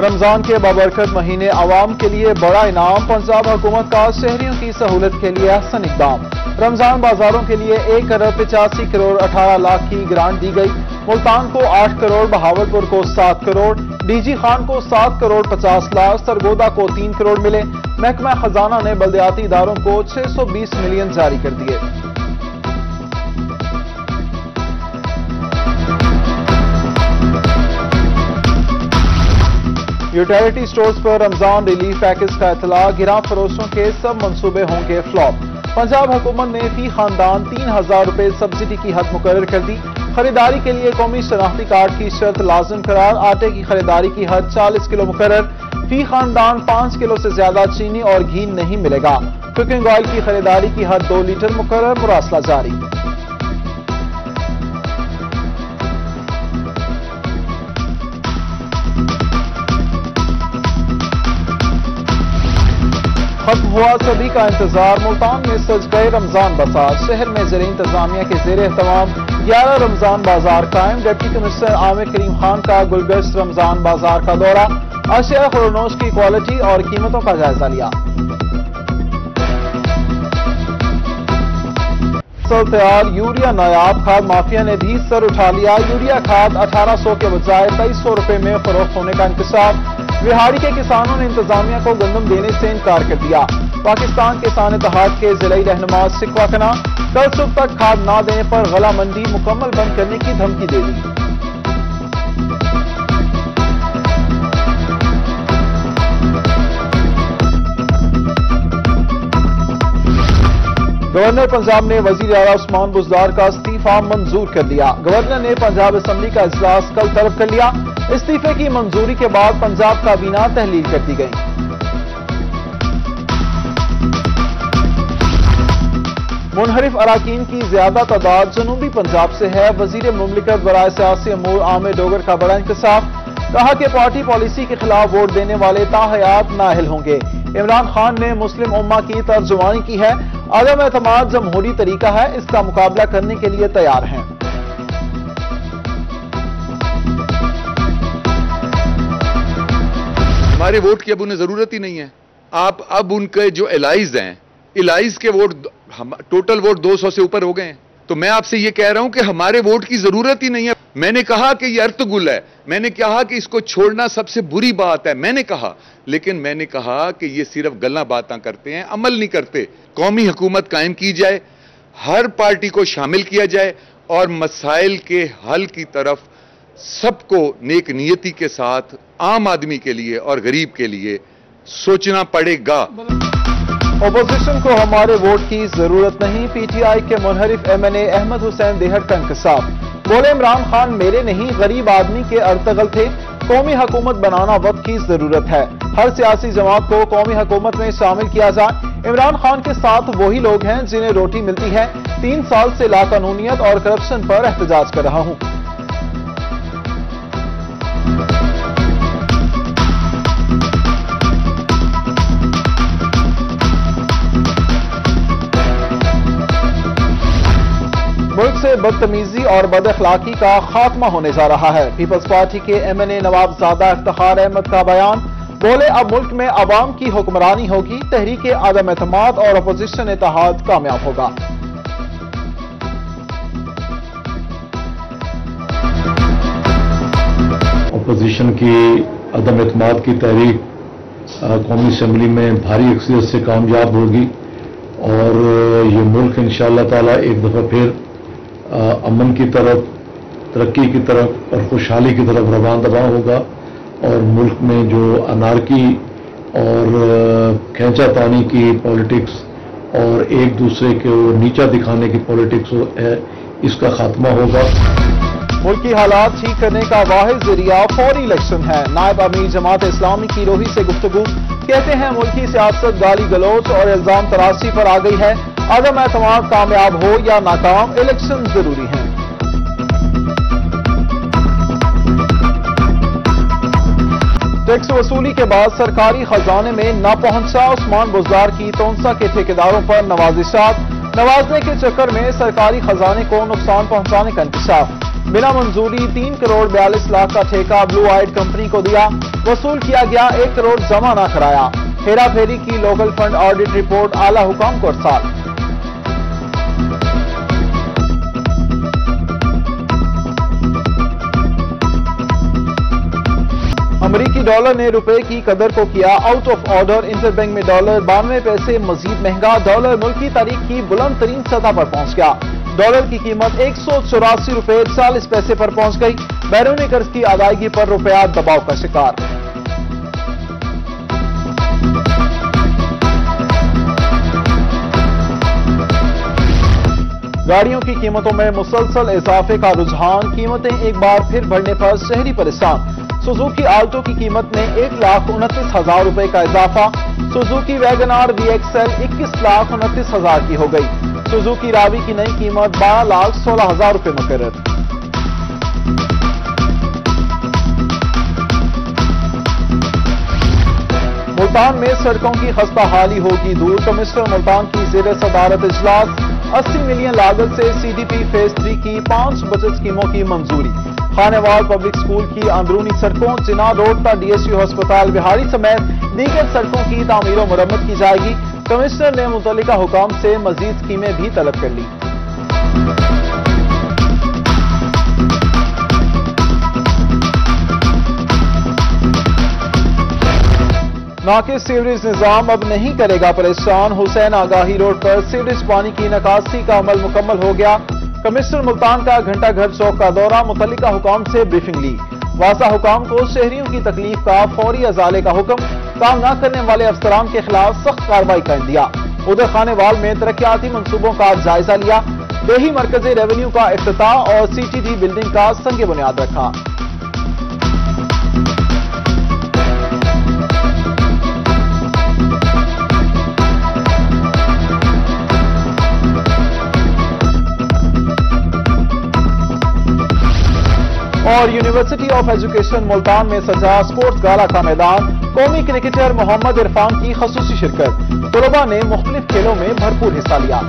رمضان کے بابرکت مہینے عوام کے لیے بڑا انعام، پنجاب حکومت کا شہریوں کی سہولت کے لیے احسن اقدام۔ رمضان بازاروں کے لیے 1 ارب 85 کروڑ 18 لاکھ کی گرانٹ دی گئی۔ ملتان کو 8 کروڑ، بہاولپور کو 7 کروڑ، ڈی جی خان کو 7 کروڑ 50 لاکھ، سرگودا کو 3 کروڑ ملے۔ محکمہ خزانہ نے بلدیاتی اداروں کو 620 ملین جاری کر دیے۔ یوٹیلیٹی سٹورز پر رمضان ریلیف پیکج کا اطلاع، گراں فروشوں کے سب منصوبے ہوں گے فلاپ۔ پنجاب حکومت نے فی خاندان 3000 روپے سبسڈی کی حد مقرر کر دی۔ خریداری کے لیے قومی شناختی کارڈ کی شرط لازم قرار، آٹے کی خریداری کی حد 40 کلو مقرر۔ فی خاندان 5 کلو سے زیادہ چینی اور گھی نہیں ملے گا۔ کوکنگ آئل کی خریداری کی حد 2 لیٹر مقرر، مراسلہ جاری۔ ختم ہوا صدی کا انتظار، ملتان میں سج گئے رمضان بازار، شہر میں زیر انتظامیہ کے زیر اہتمام 11 رمضان بازار قائم۔ ڈپٹی کمشنر عامر کریم خان کا گلگشت رمضان بازار کا دورہ، اشیاء خورنوش کی کوالٹی اور قیمتوں کا جائزہ لیا۔ تیار یوریا نایاب، کھاد مافیا نے بھی سر اٹھا لیا۔ یوریا کھاد 1800 کے بجائے 2300 روپے میں فروخت ہونے کا انکشاف۔ بہاڑی کے کسانوں نے انتظامیہ کو گندم دینے سے انکار کر دیا۔ پاکستان کسان اتحاد کے ضلعی رہنما شکوہ کنا، کل صبح تک کھاد نہ دینے پر غلہ منڈی مکمل بند کرنے کی دھمکی دے دی۔ گورنر پنجاب نے وزیر اعلیٰ عثمان بزدار کا استعفی منظور کر لیا۔ گورنر نے پنجاب اسمبلی کا اجلاس کل طلب کر لیا۔ استعفے کی منظوری کے بعد پنجاب کابینہ تحلیل کر دی گئی۔ منحرف اراکین کی زیادہ تعداد جنوبی پنجاب سے ہے، وزیر مملکت برائے سیاسی امور عامر ڈوگر کا بڑا انکشاف۔ کہا کہ پارٹی پالیسی کے خلاف ووٹ دینے والے تاحیات نااہل ہوں گے۔ عمران خان نے مسلم امہ کی ترجمانی کی ہے، عدم اعتماد جمہوری طریقہ ہے، اس کا مقابلہ کرنے کے لیے تیار ہیں۔ ہمارے ووٹ کی اب انہیں ضرورت ہی نہیں ہے۔ آپ اب ان کے جو الائز ہیں، الائز کے ووٹ ٹوٹل ووٹ 200 سے اوپر ہو گئے ہیں، تو میں آپ سے یہ کہہ رہا ہوں کہ ہمارے ووٹ کی ضرورت ہی نہیں ہے۔ میں نے کہا کہ یہ ارطغرل ہے، میں نے کہا کہ اس کو چھوڑنا سب سے بری بات ہے، میں نے کہا، لیکن میں نے کہا کہ یہ صرف گلاں باتاں کرتے ہیں، عمل نہیں کرتے۔ قومی حکومت قائم کی جائے، ہر پارٹی کو شامل کیا جائے اور مسائل کے حل کی طرف سب کو نیک نیتی کے ساتھ عام آدمی کے لیے اور غریب کے لیے سوچنا پڑے گا۔ اپوزیشن کو ہمارے ووٹ کی ضرورت نہیں، پی ٹی آئی کے منحرف ایم این اے احمد حسین دیہڑ کا انکشاف۔ بولے عمران خان میرے نہیں، غریب آدمی کے ارطغرل تھے۔ قومی حکومت بنانا وقت کی ضرورت ہے، ہر سیاسی جماعت کو قومی حکومت میں شامل کیا جائے۔ عمران خان کے ساتھ وہی لوگ ہیں جنہیں روٹی ملتی ہے۔ 3 سال سے لاقانونیت اور کرپشن پر احتجاج کر رہا ہوں۔ ملک سے بدتمیزی اور بد اخلاقی کا خاتمہ ہونے جا رہا ہے، پیپلز پارٹی کے ایم این اے نواب زادہ افتخار احمد کا بیان۔ بولے اب ملک میں عوام کی حکمرانی ہوگی، تحریک عدم اعتماد اور اپوزیشن اتحاد کامیاب ہوگا۔ اپوزیشن کی عدم اعتماد کی تحریک قومی اسمبلی میں بھاری اکثریت سے کامیاب ہوگی اور یہ ملک انشاءاللہ تعالی ایک دفعہ پھر امن کی طرف، ترقی کی طرف اور خوشحالی کی طرف رواں دواں ہوگا، اور ملک میں جو انارکی اور کھینچا تانی کی پالیٹکس اور ایک دوسرے کو نیچا دکھانے کی پالیٹکس ہے، اس کا خاتمہ ہوگا۔ ملکی حالات ٹھیک کرنے کا واحد ذریعہ فوری الیکشن ہے، نائب امیر جماعت اسلامی کی روحی سے گفتگو۔ کہتے ہیں ملکی سیاست گالی گلوچ اور الزام تراشی پر آ گئی ہے، عدم اعتماد کامیاب ہو یا ناکام، الیکشن ضروری ہیں۔ ٹیکس وصولی کے بعد سرکاری خزانے میں نہ پہنچا، عثمان بزدار کی تونسا کے ٹھیکیداروں پر نوازشات، نوازنے کے چکر میں سرکاری خزانے کو نقصان پہنچانے کا انکشاف۔ بنا منظوری 3 کروڑ 42 لاکھ کا ٹھیکہ بلو آئٹ کمپنی کو دیا، وصول کیا گیا 1 کروڑ جمع نہ کرایا، ہیرا پھیری کی لوکل فنڈ آڈٹ رپورٹ اعلی حکام کو ارسال۔ امریکی ڈالر نے روپے کی قدر کو کیا out of order, interbank میں ڈالر 92 پیسے مزید مہنگا، ڈالر ملکی تاریخ کی بلند ترین سطح پر پہنچ گیا، ڈالر کی قیمت 184 روپے 40 پیسے پر پہنچ گئی، بیرونی قرض کی ادائیگی پر روپیہ دباؤ کا شکار۔ گاڑیوں کی قیمتوں میں مسلسل اضافے کا رجحان، قیمتیں ایک بار پھر بڑھنے پر شہری پریشان، سوزوکی آلٹو کی قیمت میں 1,29,000 روپے کا اضافہ، Suzuki wagon R V X L 21,29,000 کی ہو گئی، سوزوکی راوی کی نئی قیمت 12,16,000 روپے مقرر۔ ملتان میں سڑکوں کی خستہ حالی ہوگی دور، کمشنر ملتان کی زیر صدارت اجلاس، 80 ملین لاگت سے سی ڈی پی فیز 3 کی 5 بجٹ اسکیموں کی منظوری، خانیوال پبلک اسکول کی اندرونی سڑکوں، چنار روڈ تا ڈی ایس یو ہسپتال بہاری سمیت دیگر سڑکوں کی تعمیر و مرمت کی جائے گی، کمشنر نے متعلقہ حکام سے مزید اسکیمیں بھی طلب کر لی۔ ناقص سیوریج نظام اب نہیں کرے گا پریشان، حسین آگاہی روڈ پر سیوریج پانی کی نکاسی کا عمل مکمل ہو گیا، کمشنر ملتان کا گھنٹہ گھر چوک کا دورہ، متعلقہ حکام سے بریفنگ لی، واضح حکام کو شہریوں کی تکلیف کا فوری ازالے کا حکم، کام نہ کرنے والے افسران کے خلاف سخت کارروائی کا دیا۔ ادھر خانیوال میں ترقیاتی منصوبوں کا جائزہ لیا، دیہی مرکزی ریونیو کا افتتاح اور سی ٹی ڈی بلڈنگ کا سنگ بنیاد رکھا۔ اور یونیورسٹی آف ایجوکیشن ملتان میں سجا اسپورٹس گالا کا میدان، قومی کرکٹر محمد عرفان کی خصوصی شرکت، طلباء نے مختلف کھیلوں میں بھرپور حصہ لیا۔